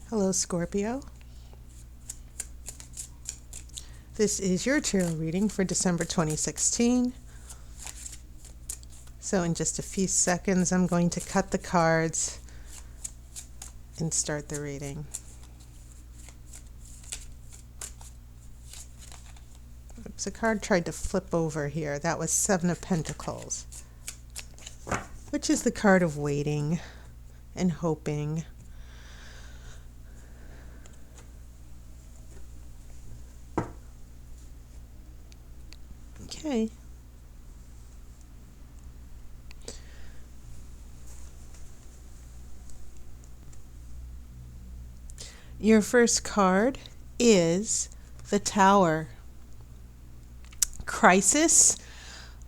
Hello, Scorpio. This is your tarot reading for December 2016. So in just a few seconds, I'm going to cut the cards and start the reading. Oops, a card tried to flip over here. That was Seven of Pentacles, which is the card of waiting and hoping. Okay. Your first card is the Tower. Crisis,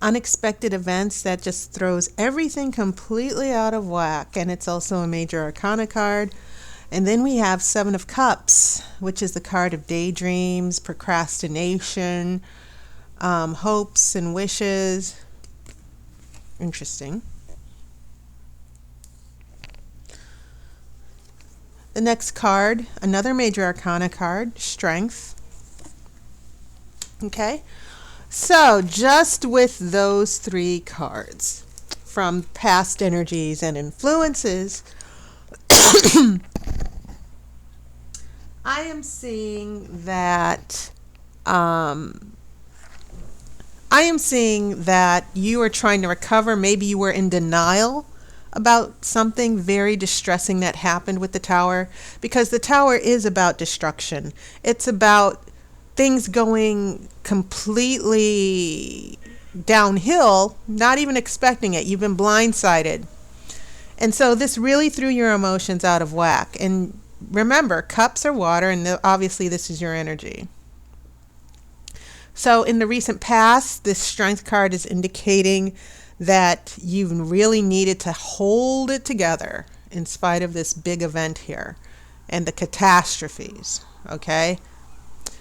unexpected events that just throws everything completely out of whack, and it's also a major arcana card. And then we have Seven of Cups, which is the card of daydreams, procrastination, hopes and wishes. Interesting. The next card, another major arcana card, Strength. Okay, so just with those three cards from past energies and influences, I am seeing that you are trying to recover. Maybe you were in denial about something very distressing that happened with the Tower, because the Tower is about destruction. It's about things going completely downhill, not even expecting it. You've been blindsided. And so this really threw your emotions out of whack. And remember, cups are water, and obviously this is your energy. So in the recent past, this Strength card is indicating that you really needed to hold it together in spite of this big event here and the catastrophes, okay?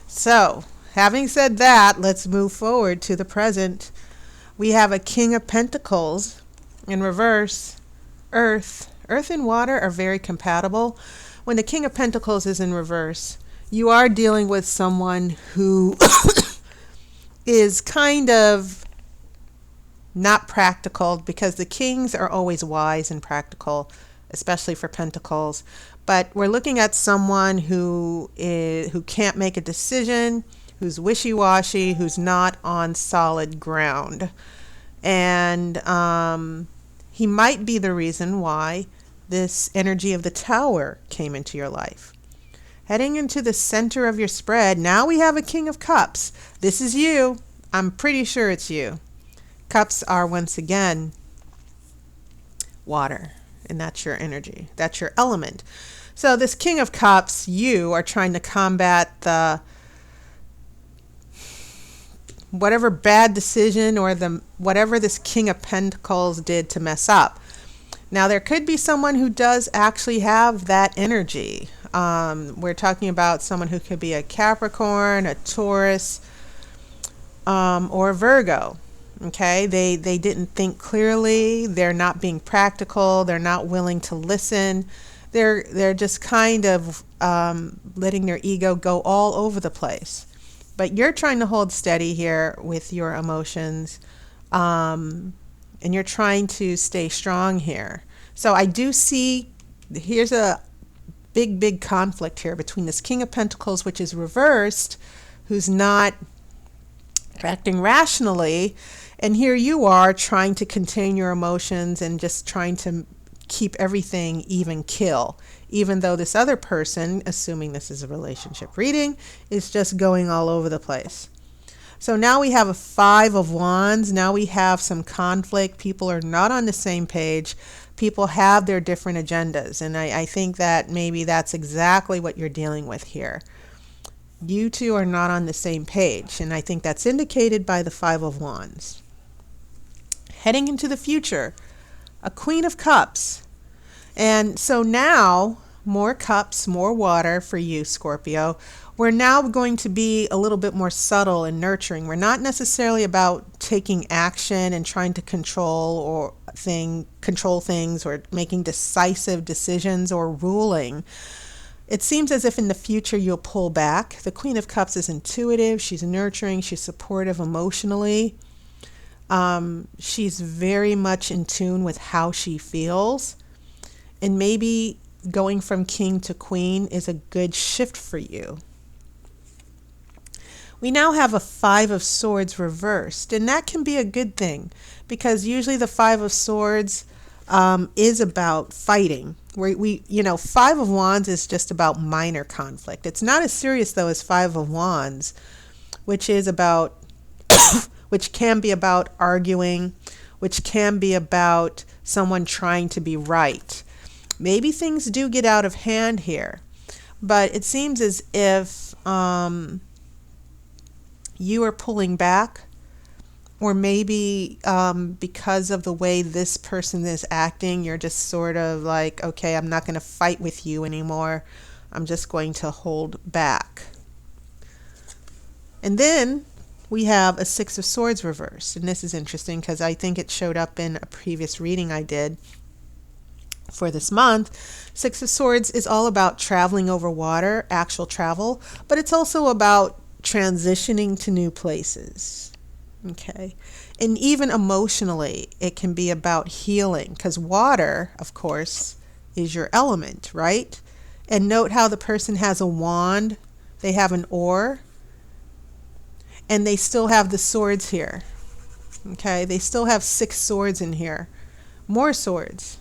So, having said that, let's move forward to the present. We have a King of Pentacles in reverse, Earth. Earth and water are very compatible. When the King of Pentacles is in reverse, you are dealing with someone who is kind of not practical, because the kings are always wise and practical, especially for pentacles. But we're looking at someone who can't make a decision, who's wishy-washy, who's not on solid ground. And he might be the reason why this energy of the Tower came into your life. Heading into the center of your spread, now we have a King of Cups. This is you. I'm pretty sure it's you. Cups are, once again, water, and that's your energy. That's your element. So this King of Cups, you are trying to combat the whatever bad decision or whatever this King of Pentacles did to mess up. Now, there could be someone who does actually have that energy. We're talking about someone who could be a Capricorn, a Taurus, or a Virgo. Okay, they didn't think clearly. They're not being practical. They're not willing to listen. They're just kind of letting their ego go all over the place. But you're trying to hold steady here with your emotions, and you're trying to stay strong here. So I do see, here's a big conflict here between this King of Pentacles, which is reversed, who's not acting rationally, and here you are trying to contain your emotions and just trying to keep everything even keel, even though this other person, assuming this is a relationship reading, is just going all over the place. So now we have a Five of Wands. Now we have some conflict. People are not on the same page. People have their different agendas, and I think that maybe that's exactly what you're dealing with here. You two are not on the same page, and I think that's indicated by the Five of Wands. Heading into the future, a Queen of Cups. And so now, more cups, more water for you, Scorpio. We're now going to be a little bit more subtle and nurturing. We're not necessarily about taking action and trying to control things or making decisive decisions or ruling. It seems as if in the future you'll pull back. The Queen of Cups is intuitive, she's nurturing, she's supportive emotionally. She's very much in tune with how she feels. And maybe going from king to queen is a good shift for you. We now have a Five of Swords reversed, and that can be a good thing because usually the Five of Swords is about fighting. Five of Wands is just about minor conflict. It's not as serious though as Five of Wands, which is about, which can be about arguing, which can be about someone trying to be right. Maybe things do get out of hand here, but it seems as if you are pulling back, or maybe because of the way this person is acting, you're just sort of like, okay, I'm not going to fight with you anymore. I'm just going to hold back. And then we have a Six of Swords reversed. And this is interesting because I think it showed up in a previous reading I did for this month. Six of Swords is all about traveling over water, actual travel, but it's also about transitioning to new places. Okay. And even emotionally, it can be about healing because water, of course, is your element, right? And note how the person has a wand, they have an oar, and they still have the swords here. Okay. They still have 6 swords in here, more swords.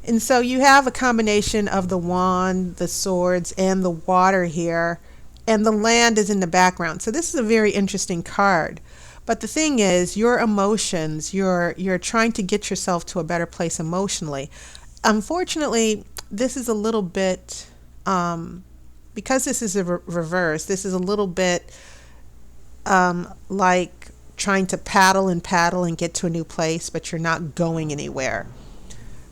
And so you have a combination of the wand, the swords, and the water here, and the land is in the background. So this is a very interesting card. But the thing is, your emotions, you're trying to get yourself to a better place emotionally. Unfortunately, this is a little bit, because this is a reverse, this is a little bit like trying to paddle and get to a new place, but you're not going anywhere.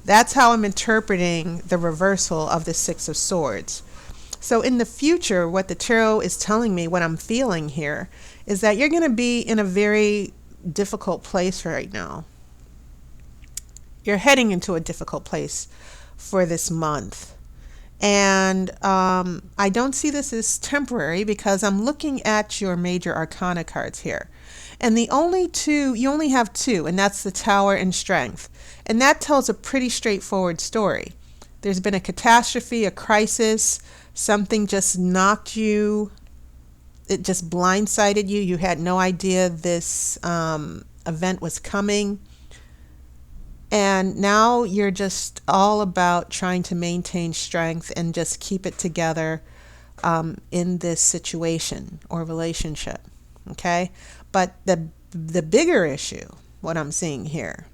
That's how I'm interpreting the reversal of the Six of Swords. So in the future, what the tarot is telling me, what I'm feeling here, is that you're going to be in a very difficult place right now. You're heading into a difficult place for this month. And I don't see this as temporary because I'm looking at your major arcana cards here. And you only have 2, and that's the Tower and Strength. And that tells a pretty straightforward story. There's been a catastrophe, a crisis, something just knocked you, it just blindsided you. You had no idea this event was coming. And now you're just all about trying to maintain strength and just keep it together in this situation or relationship. Okay? But the bigger issue, what I'm seeing here,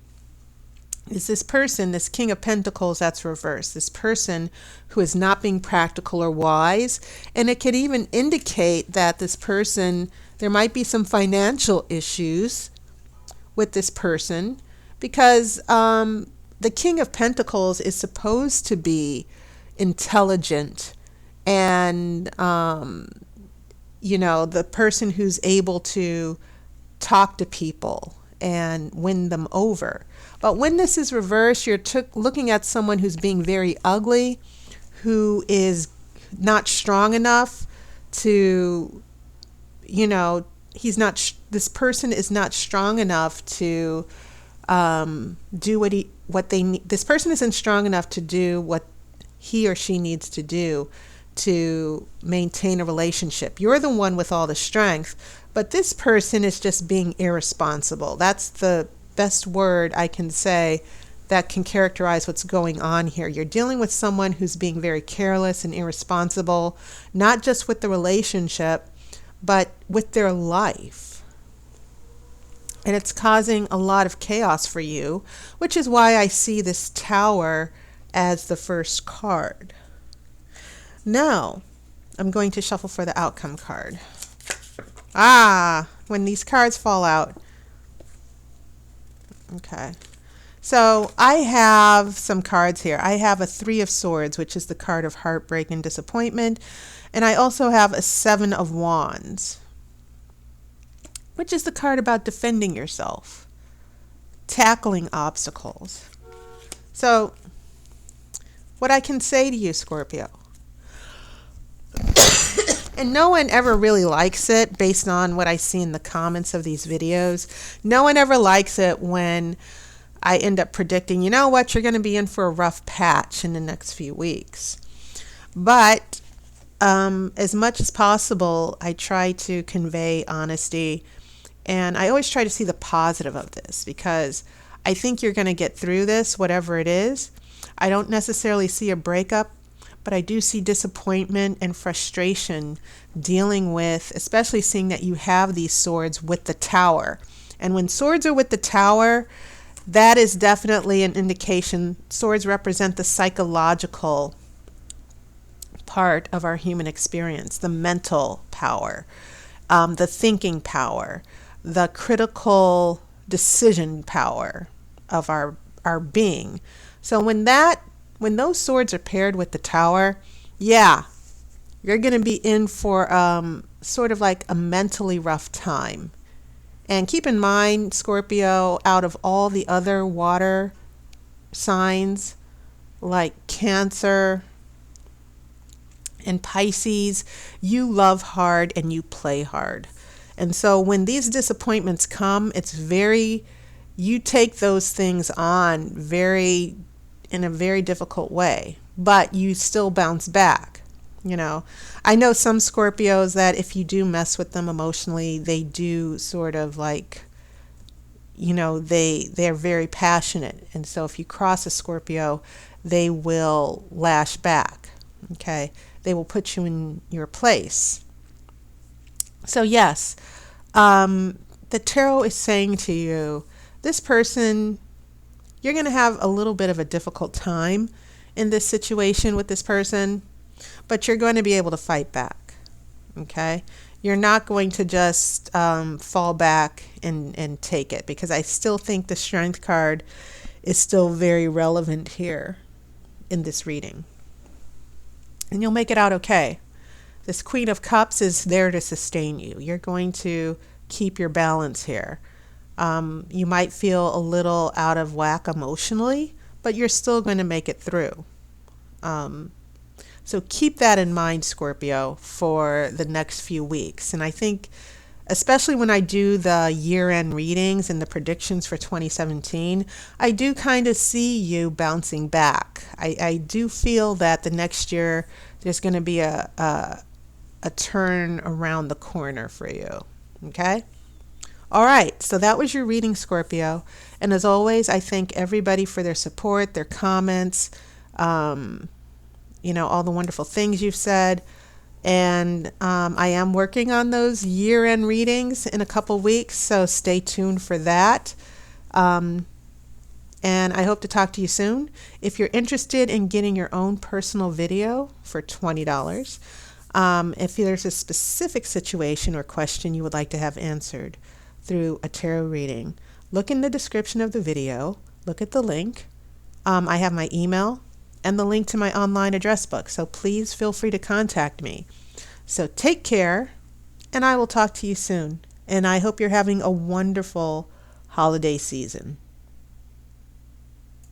is this person, this King of Pentacles that's reversed, this person who is not being practical or wise. And it could even indicate that this person, there might be some financial issues with this person because the King of Pentacles is supposed to be intelligent and, the person who's able to talk to people and win them over. But when this is reversed, you're looking at someone who's being very ugly, who is not strong enough to, this person is not strong enough to do what they need. This person isn't strong enough to do what he or she needs to do to maintain a relationship. You're the one with all the strength, but this person is just being irresponsible. That's the best word I can say that can characterize what's going on here. You're dealing with someone who's being very careless and irresponsible, not just with the relationship, but with their life. And it's causing a lot of chaos for you, which is why I see this Tower as the first card. Now, I'm going to shuffle for the outcome card. When these cards fall out. Okay. So I have some cards here. I have a 3 of Swords, which is the card of heartbreak and disappointment. And I also have a 7 of Wands, which is the card about defending yourself, tackling obstacles. So what I can say to you, Scorpio, And no one ever really likes it based on what I see in the comments of these videos. No one ever likes it when I end up predicting, you know what, you're going to be in for a rough patch in the next few weeks. But as much as possible, I try to convey honesty. And I always try to see the positive of this because I think you're going to get through this, whatever it is. I don't necessarily see a breakup, but I do see disappointment and frustration dealing with, especially seeing that you have these swords with the Tower. And when swords are with the Tower, that is definitely an indication. Swords represent the psychological part of our human experience, the mental power, the thinking power, the critical decision power of our being. So when those swords are paired with the Tower, yeah, you're going to be in for sort of like a mentally rough time. And keep in mind, Scorpio, out of all the other water signs like Cancer and Pisces, you love hard and you play hard. And so when these disappointments come, you take those things on in a very difficult way, but you still bounce back. I know some Scorpios that if you do mess with them emotionally, they do sort of like, they're very passionate. And so if you cross a Scorpio, they will lash back. Okay. They will put you in your place. So yes, the tarot is saying to you, this person, you're going to have a little bit of a difficult time in this situation with this person, but you're going to be able to fight back. Okay? You're not going to just fall back and take it, because I still think the Strength card is still very relevant here in this reading. And you'll make it out okay. This Queen of Cups is there to sustain you. You're going to keep your balance here. You might feel a little out of whack emotionally, but you're still going to make it through. So keep that in mind, Scorpio, for the next few weeks. And I think, especially when I do the year-end readings and the predictions for 2017, I do kind of see you bouncing back. I do feel that the next year there's going to be a turn around the corner for you. Okay? All right, so that was your reading, Scorpio. And as always, I thank everybody for their support, their comments, all the wonderful things you've said. And I am working on those year-end readings in a couple weeks, so stay tuned for that. And I hope to talk to you soon. If you're interested in getting your own personal video for $20, if there's a specific situation or question you would like to have answered through a tarot reading, look in the description of the video, look at the link. I have my email and the link to my online address book, so please feel free to contact me. So take care, and I will talk to you soon. And I hope you're having a wonderful holiday season.